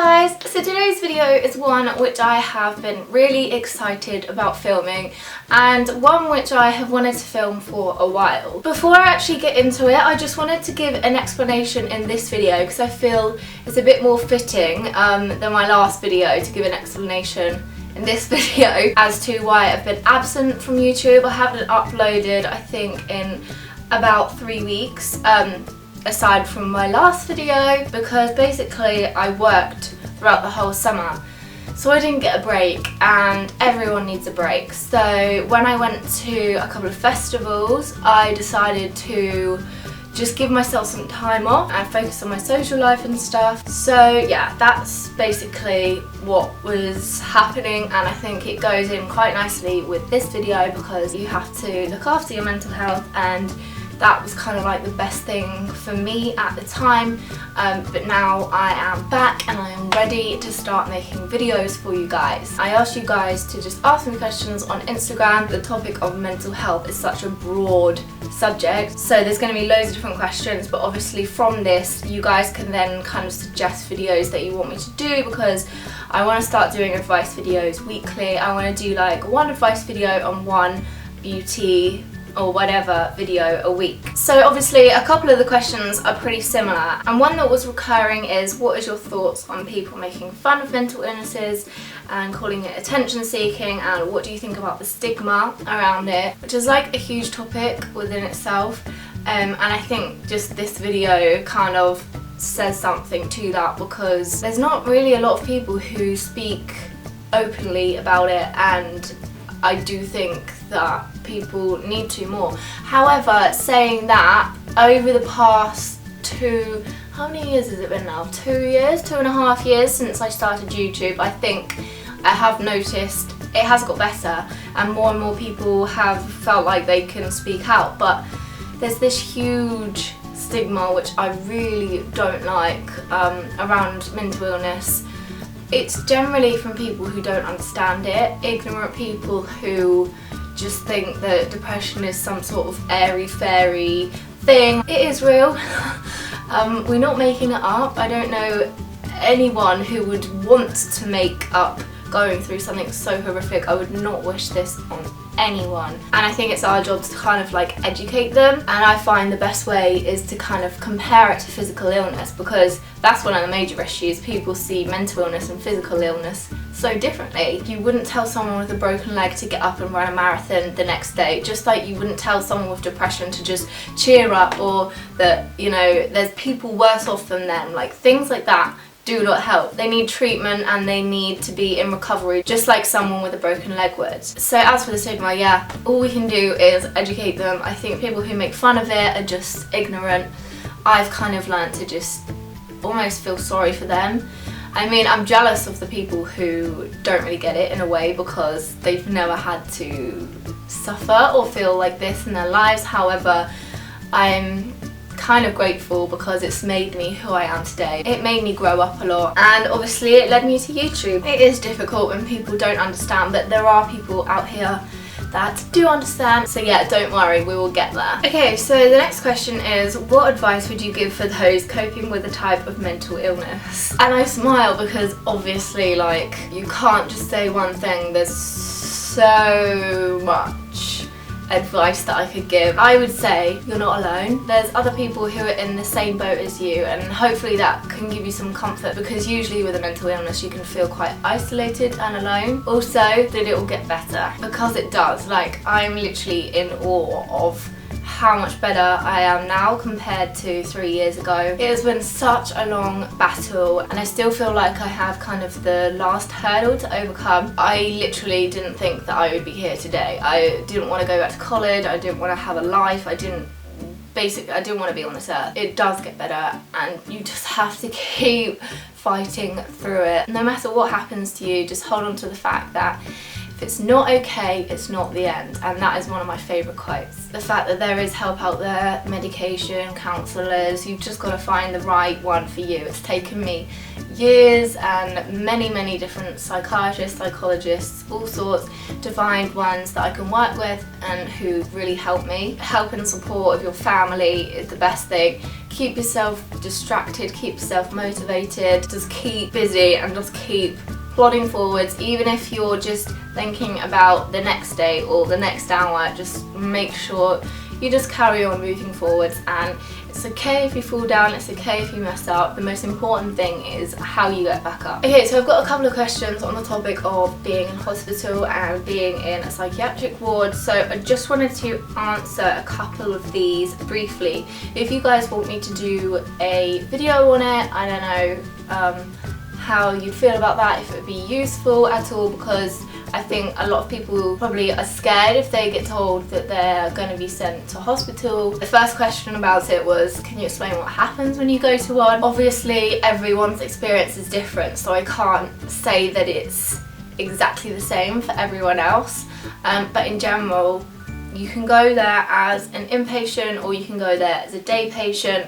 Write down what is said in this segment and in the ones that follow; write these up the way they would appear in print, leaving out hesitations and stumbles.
guys, so today's video is one which I have been really excited about filming and one which I have wanted to film for a while. Before I actually get into it, I just wanted to give an explanation in this video because I feel it's a bit more fitting than my last video to give an explanation in this video as to why I've been absent from YouTube. I haven't uploaded, I think, in about 3 weeks. Aside from my last video, because basically I worked throughout the whole summer, so I didn't get a break, and everyone needs a break. So when I went to a couple of festivals, I decided to just give myself some time off and focus on my social life and stuff. So yeah, that's basically what was happening, and I think it goes in quite nicely with this video because you have to look after your mental health, and that was kind of like the best thing for me at the time, but now I am back and I am ready to start making videos for you guys. I asked you guys to just ask me questions on Instagram. The topic of mental health is such a broad subject, so there's going to be loads of different questions, but obviously from this you guys can then kind of suggest videos that you want me to do, because I want to start doing advice videos weekly. I want to do like one advice video and one beauty or whatever video a week. So obviously a couple of the questions are pretty similar, and one that was recurring is, what is your thoughts on people making fun of mental illnesses and calling it attention seeking, and what do you think about the stigma around it, which is like a huge topic within itself, and I think just this video kind of says something to that, because there's not really a lot of people who speak openly about it, and I do think that people need to more. However, saying that, over the past how many years has it been now? 2 years, 2.5 years since I started YouTube, I think I have noticed it has got better and more people have felt like they can speak out, but there's this huge stigma which I really don't like around mental illness. It's generally from people who don't understand it, ignorant people who just think that depression is some sort of airy-fairy thing. It is real. We're not making it up. I don't know anyone who would want to make up going through something so horrific. I would not wish this on anyone, and I think it's our job to kind of like educate them, and I find the best way is to kind of compare it to physical illness, because that's one of the major issues. People see mental illness and physical illness so differently. You wouldn't tell someone with a broken leg to get up and run a marathon the next day, just like you wouldn't tell someone with depression to just cheer up, or that, you know, there's people worse off than them. Like, things like that do not help. They need treatment and they need to be in recovery, just like someone with a broken leg would. So as for the stigma, yeah, all we can do is educate them. I think people who make fun of it are just ignorant. I've kind of learnt to just almost feel sorry for them. I mean, I'm jealous of the people who don't really get it in a way, because they've never had to suffer or feel like this in their lives. However, I'm kind of grateful because it's made me who I am today. It made me grow up a lot, and obviously it led me to YouTube. It is difficult when people don't understand, but there are people out here that do understand, so yeah, don't worry, we will get there. Okay, so the next question is, what advice would you give for those coping with a type of mental illness? And I smile because obviously, like, you can't just say one thing. There's so much advice that I could give. I would say you're not alone. There's other people who are in the same boat as you, and hopefully that can give you some comfort, because usually with a mental illness you can feel quite isolated and alone. Also, that it will get better, because it does. Like, I'm literally in awe of how much better I am now compared to 3 years ago. It has been such a long battle, and I still feel like I have kind of the last hurdle to overcome. I literally didn't think that I would be here today. I didn't want to go back to college, I didn't want to have a life, I didn't want to be on this earth. It does get better, and you just have to keep fighting through it. No matter what happens to you, just hold on to the fact that if it's not okay, it's not the end, and that is one of my favourite quotes. The fact that there is help out there, medication, counsellors, you've just got to find the right one for you. It's taken me years and many different psychiatrists, psychologists, all sorts, to find ones that I can work with and who really help me. Help and support of your family is the best thing. keep yourself distracted, keep yourself motivated, just keep busy and just keep plodding forwards. Even if you're just thinking about the next day or the next hour, just make sure you just carry on moving forwards. And it's okay if you fall down, it's okay if you mess up. The most important thing is how you get back up. Okay, so I've got a couple of questions on the topic of being in hospital and being in a psychiatric ward. So I just wanted to answer a couple of these briefly. If you guys want me to do a video on it, I don't know how you'd feel about that, if it would be useful at all, because I think a lot of people probably are scared if they get told that they're going to be sent to hospital. The first question about it was, can you explain what happens when you go to one? Obviously everyone's experience is different, so I can't say that it's exactly the same for everyone else, but in general you can go there as an inpatient or you can go there as a day patient.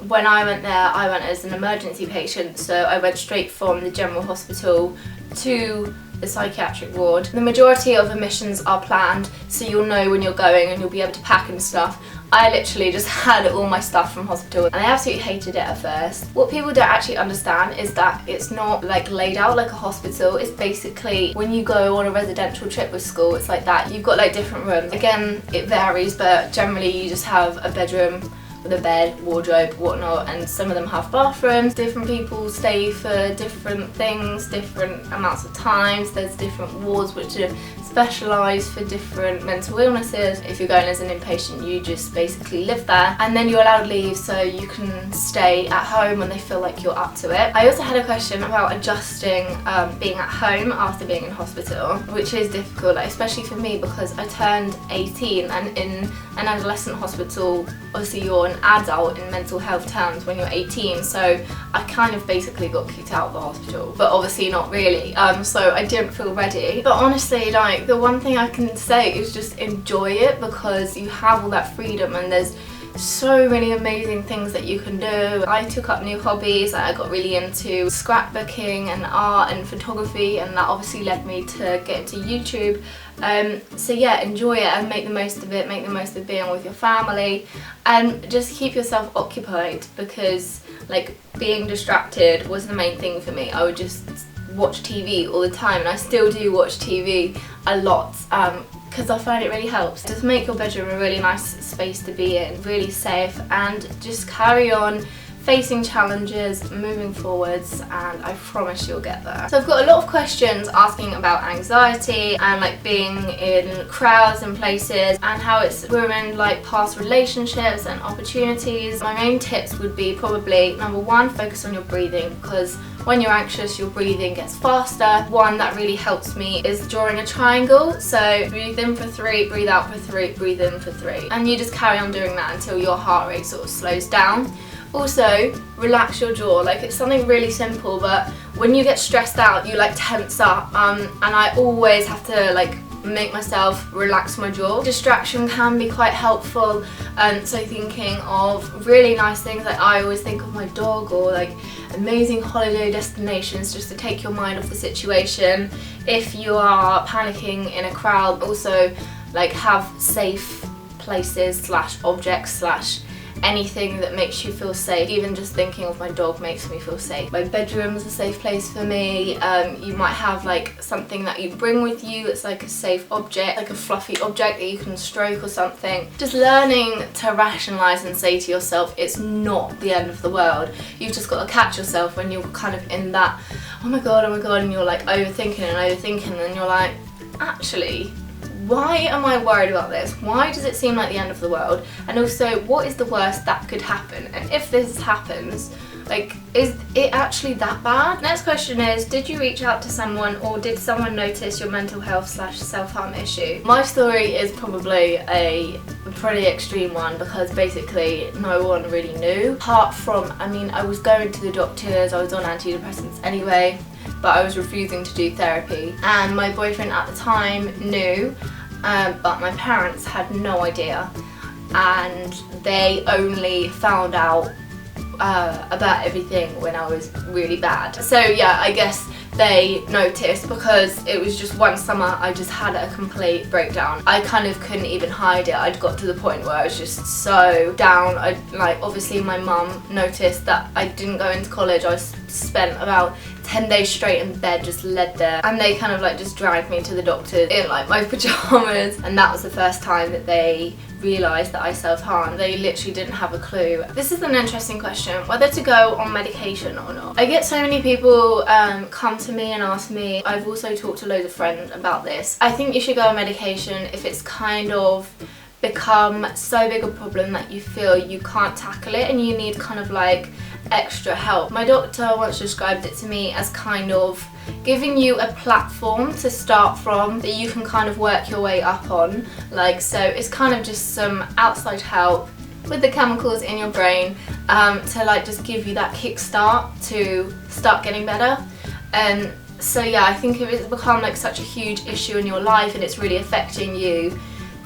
When I went there, I went as an emergency patient, so I went straight from the general hospital to the psychiatric ward. The majority of admissions are planned, so you'll know when you're going and you'll be able to pack and stuff. I literally just had all my stuff from hospital and I absolutely hated it at first. What people don't actually understand is that it's not like laid out like a hospital. It's basically when you go on a residential trip with school, it's like that. You've got like different rooms. Again, it varies, but generally you just have a bedroom with a bed, wardrobe, whatnot, and some of them have bathrooms. Different people stay for different things, different amounts of times. There's different wards which are specialised for different mental illnesses. If you're going as an inpatient, you just basically live there, and then you're allowed leave so you can stay at home when they feel like you're up to it. I also had a question about adjusting being at home after being in hospital, which is difficult, like, especially for me because I turned 18, and in an adolescent hospital, obviously you're an adult in mental health terms when you're 18, so I kind of basically got kicked out of the hospital, but obviously not really, so I didn't feel ready. But honestly, like, the one thing I can say is just enjoy it, because you have all that freedom and there's so many amazing things that you can do. I took up new hobbies. I got really into scrapbooking and art and photography, and that obviously led me to get into YouTube. So yeah, enjoy it and make the most of it, make the most of being with your family, and just keep yourself occupied, because like being distracted was the main thing for me. I would just watch TV all the time, and I still do watch TV a lot, because I find it really helps. Just make your bedroom a really nice space to be in, really safe, and just carry on facing challenges, moving forwards, and I promise you'll get there. So I've got a lot of questions asking about anxiety and like being in crowds and places and how it's ruined like past relationships and opportunities. My main tips would be probably, number one, focus on your breathing, because when you're anxious your breathing gets faster. One that really helps me is drawing a triangle, so breathe in for 3, breathe out for 3, breathe in for 3, and you just carry on doing that until your heart rate sort of slows down. Also, relax your jaw. Like, it's something really simple, but when you get stressed out, you like tense up, and I always have to like make myself relax my jaw. Distraction can be quite helpful, so thinking of really nice things, like I always think of my dog, or like amazing holiday destinations just to take your mind off the situation. If you are panicking in a crowd, also like have safe places slash objects slash anything that makes you feel safe. Even just thinking of my dog makes me feel safe. My bedroom's a safe place for me. You might have like something that you bring with you that's like a safe object, like a fluffy object that you can stroke or something. Just learning to rationalise and say to yourself, it's not the end of the world. You've just got to catch yourself when you're kind of in that, oh my god, and you're like overthinking, and you're like, actually, why am I worried about this? Why does it seem like the end of the world? And also, what is the worst that could happen? And if this happens, like, is it actually that bad? Next question is, did you reach out to someone, or did someone notice your mental health slash self-harm issue? My story is probably a pretty extreme one, because basically no one really knew. Apart from, I mean, I was going to the doctors, I was on antidepressants anyway, but I was refusing to do therapy, and my boyfriend at the time knew, but my parents had no idea, and they only found out about everything when I was really bad. So yeah, I guess they noticed, because it was just one summer I just had a complete breakdown. I kind of couldn't even hide it. I'd got to the point where I was just so down. Obviously my mum noticed that I didn't go into college. I spent about 10 days straight in bed, just laid there, and they kind of like just dragged me to the doctor in like my pajamas, and that was the first time that they realised that I self-harmed. They literally didn't have a clue. This is an interesting question, whether to go on medication or not. I get so many people come to me and ask me. I've also talked to loads of friends about this. I think you should go on medication if it's kind of become so big a problem that you feel you can't tackle it and you need kind of like extra help. My doctor once described it to me as kind of giving you a platform to start from that you can kind of work your way up on. Like, so it's kind of just some outside help with the chemicals in your brain to like just give you that kickstart to start getting better. And so yeah, I think if it's become like such a huge issue in your life and it's really affecting you,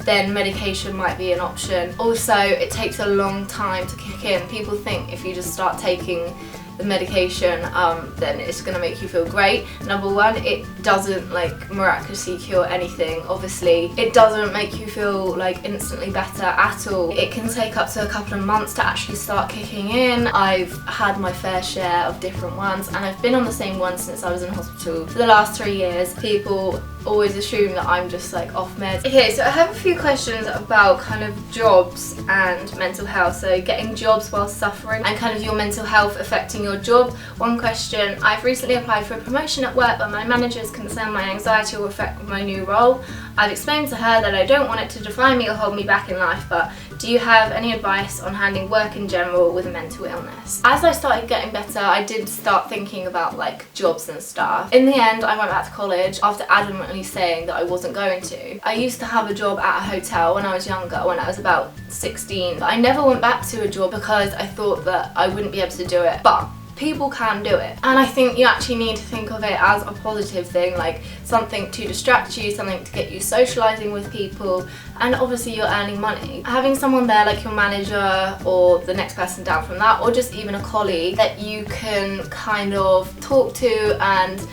then medication might be an option. Also, it takes a long time to kick in. People think if you just start taking the medication, then it's going to make you feel great. Number one, it doesn't like miraculously cure anything. Obviously, it doesn't make you feel like instantly better at all. It can take up to a couple of months to actually start kicking in. I've had my fair share of different ones, and I've been on the same one since I was in hospital for the last 3 years. People always assume that I'm just like off meds. Okay, so I have a few questions about kind of jobs and mental health. So getting jobs while suffering and kind of your mental health affecting your job. One question: I've recently applied for a promotion at work, but my manager is concerned my anxiety will affect my new role. I've explained to her that I don't want it to define me or hold me back in life, but do you have any advice on handling work in general with a mental illness? As I started getting better, I did start thinking about like jobs and stuff. In the end, I went back to college after adamantly saying that I wasn't going to. I used to have a job at a hotel when I was younger, when I was about 16, but I never went back to a job because I thought that I wouldn't be able to do it. But people can do it, and I think you actually need to think of it as a positive thing, like something to distract you, something to get you socializing with people, and obviously you're earning money. Having someone there like your manager or the next person down from that, or just even a colleague that you can kind of talk to and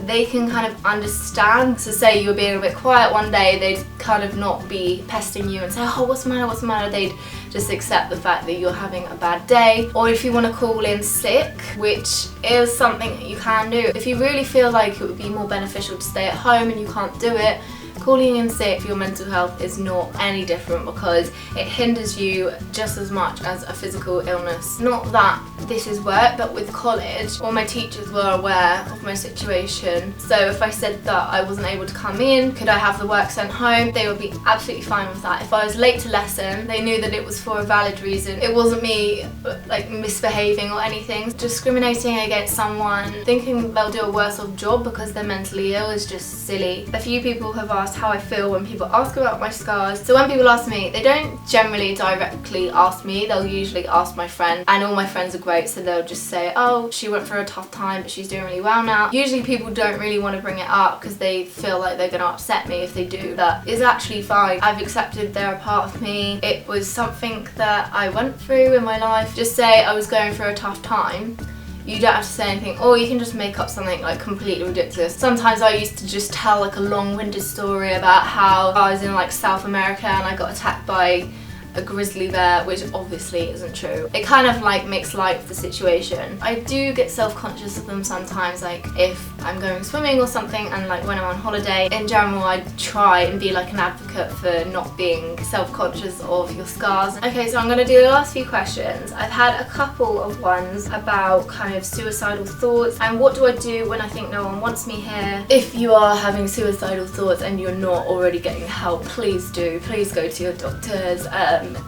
they can kind of understand. So say you were being a bit quiet one day, they'd kind of not be pestering you and say, oh, what's the matter? They'd just accept the fact that you're having a bad day. Or if you want to call in sick, which is something that you can do. If you really feel like it would be more beneficial to stay at home and you can't do it, calling in sick for your mental health is not any different, because it hinders you just as much as a physical illness. Not that this is work, but with college, all my teachers were aware of my situation. So if I said that I wasn't able to come in, could I have the work sent home? They would be absolutely fine with that. If I was late to lesson, they knew that it was for a valid reason. It wasn't me like misbehaving or anything. Discriminating against someone, thinking they'll do a worse off job because they're mentally ill is just silly. A few people have asked how I feel when people ask about my scars. So when people ask me, they don't generally directly ask me, they'll usually ask my friend, and all my friends are great, so they'll just say, oh, she went through a tough time but she's doing really well now. Usually people don't really want to bring it up because they feel like they're going to upset me if they do. That is actually fine. I've accepted they're a part of me. It was something that I went through in my life. Just say I was going through a tough time. You don't have to say anything, or you can just make up something like completely ridiculous. Sometimes I used to just tell like a long-winded story about how I was in like South America and I got attacked by a grizzly bear, which obviously isn't true. It kind of like makes light of the situation. I do get self-conscious of them sometimes, like if I'm going swimming or something, and like when I'm on holiday. In general, I try and be like an advocate for not being self-conscious of your scars. Okay, so I'm gonna do the last few questions. I've had a couple of ones about kind of suicidal thoughts and what do I do when I think no one wants me here. If you are having suicidal thoughts and you're not already getting help, please do. Please go to your doctors.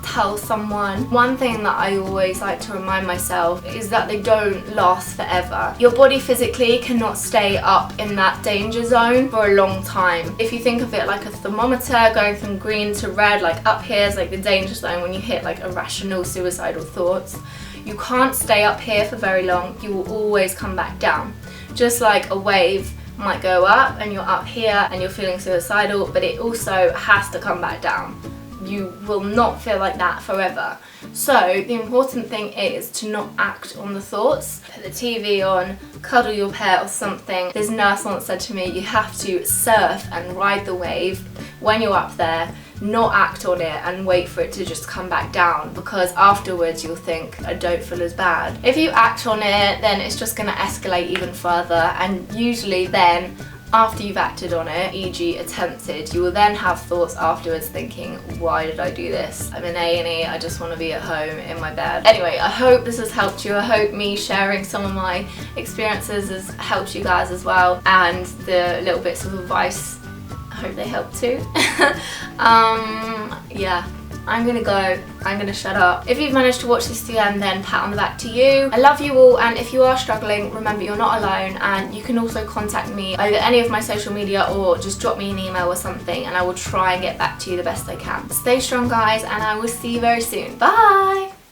Tell someone. One thing that I always like to remind myself is that they don't last forever. Your body physically cannot stay up in that danger zone for a long time. If you think of it like a thermometer going from green to red, like up here is like the danger zone when you hit like irrational suicidal thoughts. You can't stay up here for very long. You will always come back down. Just like a wave might go up and you're up here and you're feeling suicidal, but it also has to come back down you will not feel like that forever. So the important thing is to not act on the thoughts. Put the TV on, cuddle your pet or something. This nurse once said to me, you have to surf and ride the wave when you're up there, not act on it and wait for it to just come back down, because afterwards you'll think, I don't feel as bad. If you act on it, then it's just going to escalate even further, and usually then after you've acted on it, e.g. attempted, you will then have thoughts afterwards thinking, why did I do this? I'm in A&E, I just want to be at home in my bed. Anyway, I hope this has helped you. I hope me sharing some of my experiences has helped you guys as well, and the little bits of advice, I hope they help too. Yeah, I'm gonna go, I'm gonna shut up. If you've managed to watch this to the end, then pat on the back to you. I love you all, and if you are struggling, remember you're not alone, and you can also contact me over any of my social media or just drop me an email or something, and I will try and get back to you the best I can. Stay strong guys, and I will see you very soon. Bye!